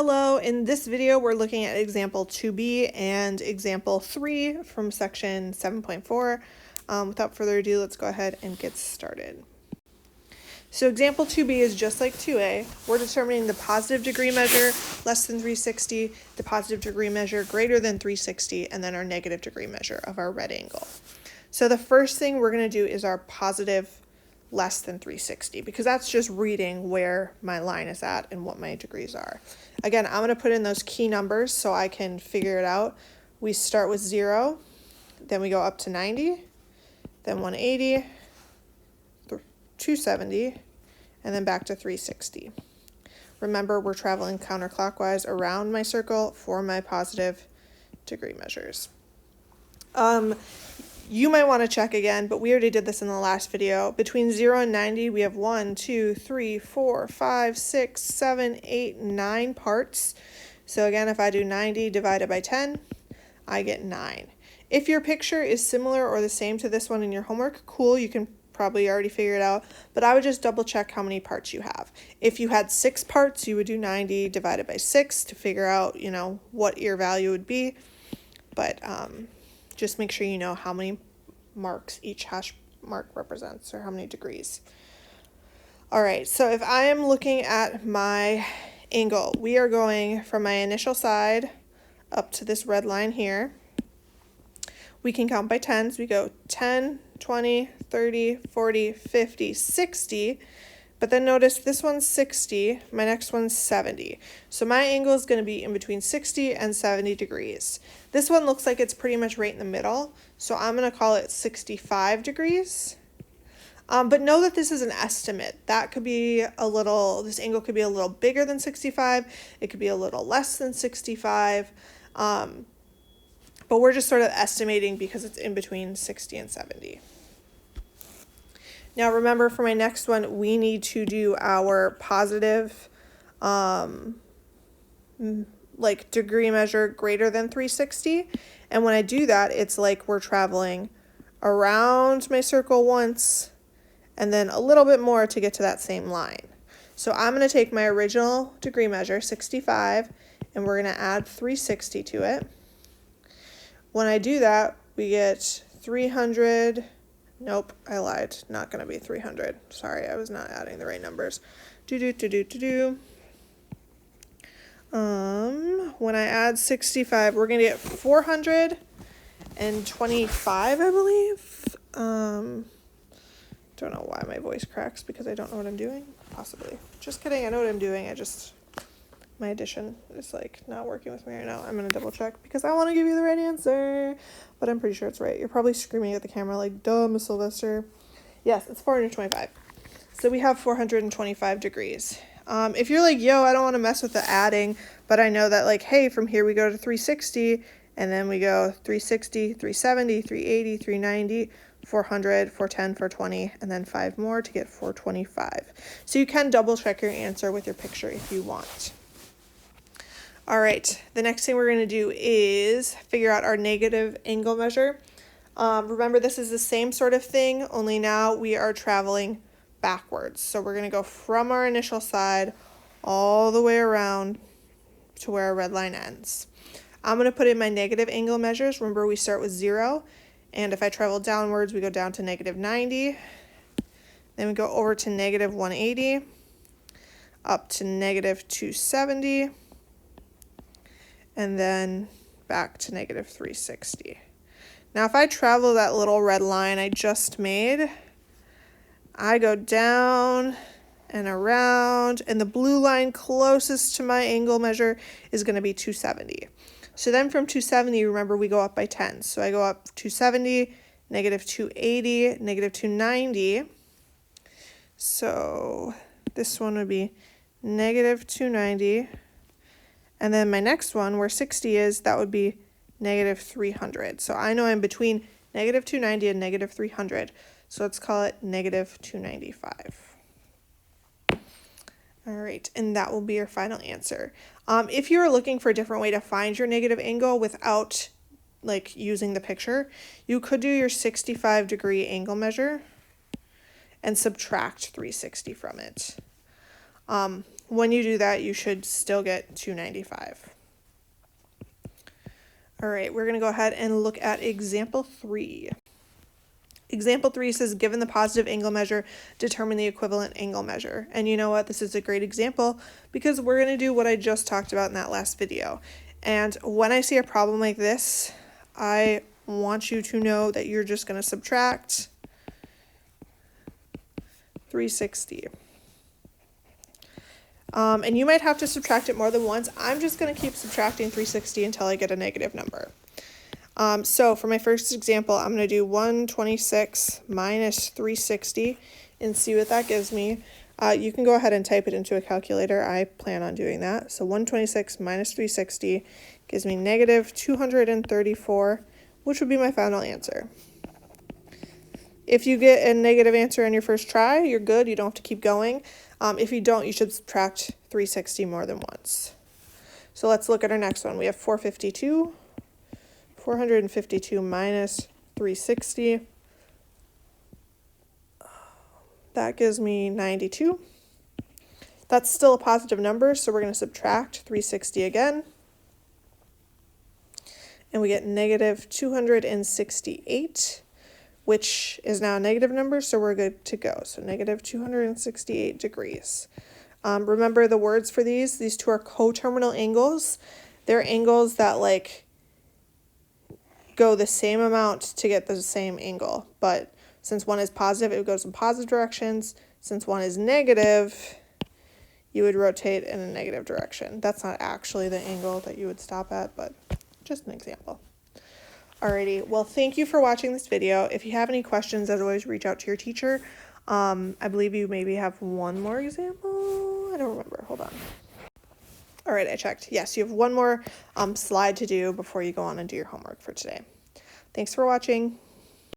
Hello, in this video we're looking at example 2b and example 3 from section 7.4. Without further ado, let's go ahead and get started. So example 2b is just like 2a. We're determining the positive degree measure less than 360, the positive degree measure greater than 360, and then our negative degree measure of our red angle. So the first thing we're going to do is our positive less than 360, because that's just reading where my line is at and what my degrees are. Again, I'm going to put in those key numbers so I can figure it out. We start with 0, then we go up to 90, then 180, 270, and then back to 360. Remember, we're traveling counterclockwise around my circle for my positive degree measures. You might want to check again, but we already did this in the last video. Between 0 and 90, we have 1, 2, 3, 4, 5, 6, 7, 8, 9 parts. So again, if I do 90 divided by 10, I get 9. If your picture is similar or the same to this one in your homework, cool, you can probably already figure it out, but I would just double check how many parts you have. If you had 6 parts, you would do 90 divided by 6 to figure out, what your value would be. But just make sure you know how many marks each hash mark represents, or how many degrees. All right, so if I am looking at my angle, we are going from my initial side up to this red line here. We can count by tens. We go 10, 20, 30, 40, 50, 60. But then notice this one's 60, my next one's 70. So my angle is going to be in between 60 and 70 degrees. This one looks like it's pretty much right in the middle, so I'm going to call it 65 degrees. But know that this is an estimate. This angle could be a little bigger than 65. It could be a little less than 65. But we're just sort of estimating because it's in between 60 and 70. Now remember, for my next one, we need to do our positive degree measure greater than 360. And when I do that, it's like we're traveling around my circle once and then a little bit more to get to that same line. So I'm going to take my original degree measure, 65, and we're going to add 360 to it. When I do that, we get 300. Nope, I lied. Not going to be 300. Sorry, I was not adding the right numbers. When I add 65, we're going to get 425, I believe. Don't know why my voice cracks, because I don't know what I'm doing. Possibly. Just kidding, I know what I'm doing. My addition is not working with me right now. I'm going to double check because I want to give you the right answer, but I'm pretty sure it's right. You're probably screaming at the camera like, duh, Miss Sylvester. Yes, it's 425. So we have 425 degrees. If you're like, yo, I don't want to mess with the adding, but I know that hey, from here we go to 360, and then we go 360, 370, 380, 390, 400, 410, 420, and then 5 more to get 425. So you can double check your answer with your picture if you want. All right, the next thing we're going to do is figure out our negative angle measure. Remember, this is the same sort of thing, only now we are traveling backwards. So we're going to go from our initial side all the way around to where our red line ends. I'm going to put in my negative angle measures. Remember, we start with 0, and if I travel downwards, we go down to negative 90. Then we go over to negative 180, up to negative 270. And then back to negative 360. Now, if I travel that little red line I just made, I go down and around, and the blue line closest to my angle measure is going to be 270. So then from 270, remember, we go up by 10. So I go up 270, negative 280, negative 290. So this one would be negative 290. And then my next one, where 60 is, that would be negative 300. So I know I'm between negative 290 and negative 300. So let's call it negative 295. All right, and that will be your final answer. If you're looking for a different way to find your negative angle without using the picture, you could do your 65 degree angle measure and subtract 360 from it. when you do that, you should still get 295. All right, we're going to go ahead and look at example 3. Example 3 says, given the positive angle measure, determine the equivalent angle measure. And you know what? This is a great example because we're going to do what I just talked about in that last video. And when I see a problem like this, I want you to know that you're just going to subtract 360. And you might have to subtract it more than once. I'm just going to keep subtracting 360 until I get a negative number. So for my first example, I'm going to do 126 minus 360 and see what that gives me. You can go ahead and type it into a calculator. I plan on doing that. So 126 minus 360 gives me negative 234, which would be my final answer. If you get a negative answer on your first try, you're good. You don't have to keep going. If you don't, you should subtract 360 more than once. So let's look at our next one. We have 452 minus 360. That gives me 92. That's still a positive number, so we're going to subtract 360 again. And we get negative 268, which is now a negative number, so we're good to go. So negative 268 degrees. Remember the words for these two are coterminal angles. They're angles that like go the same amount to get the same angle, but since one is positive, it goes in positive directions. Since one is negative, you would rotate in a negative direction. That's not actually the angle that you would stop at, but just an example. Alrighty, well, thank you for watching this video. If you have any questions, as always, reach out to your teacher. I believe you maybe have one more example. I don't remember. Hold on. All right, I checked. Yes, you have one more slide to do before you go on and do your homework for today. Thanks for watching.